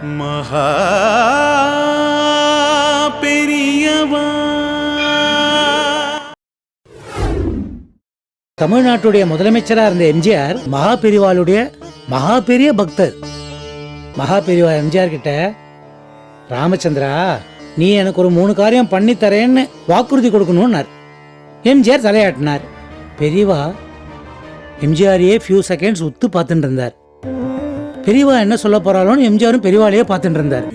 மகா பெரியவா. தமிழ்நாட்டுடைய முதலமைச்சரா இருந்த எம்ஜிஆர் மகா பெரியவாளுடைய மகா பெரிய பக்தர். மகா பெரியவா எம்ஜிஆர் கிட்ட, ராமச்சந்திரா நீ எனக்கு ஒரு 3 காரியம் பண்ணி தரேன்னு வாக்குறுதி கொடுக்கணும்னார். எம்ஜிஆர் தலையாட்டினார். பெரியவா எம்ஜிஆரையே ஃபியூ செகண்ட்ஸ் உத்து பார்த்துட்டு இருந்தார். பெரியவா என்ன சொல்ல போறாளோன்னு எம்ஜிஆரும் பெரியவாளையே பார்த்துட்டு இருந்தார்.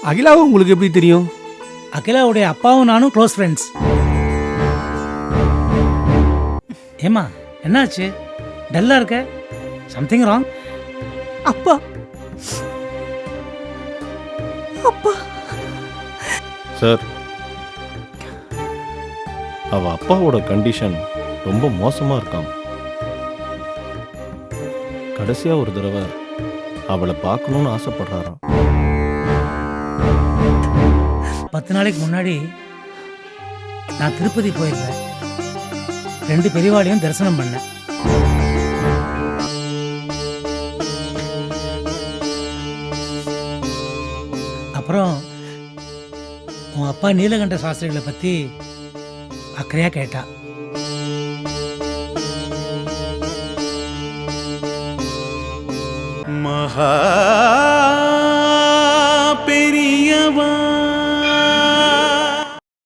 அகிலாவை உங்களுக்கு எப்படி தெரியும்? அகிலாவுடைய அப்பாவும் நானும் க்ளோஸ் ஃப்ரெண்ட்ஸ். ஏமா என்னாச்சு, டல்லா இருக்க? Something wrong? அப்பா அப்பா சார், அவ அப்பாவோட கண்டிஷன் ரொம்ப மோசமாக இருக்கான். கடைசியாக ஒரு தடவை அவளை பார்க்கணுன்னு ஆசைப்படுறாராம். 10 நாளைக்கு முன்னாடி நான் திருப்பதி போயிருந்தேன். 2 பெரியவாளையும் தரிசனம் பண்ணேன். அப்புறம் உன் அப்பா நீலகண்ட சாஸ்திரிகளை பற்றி அக்கறையாக கேட்டா. மகா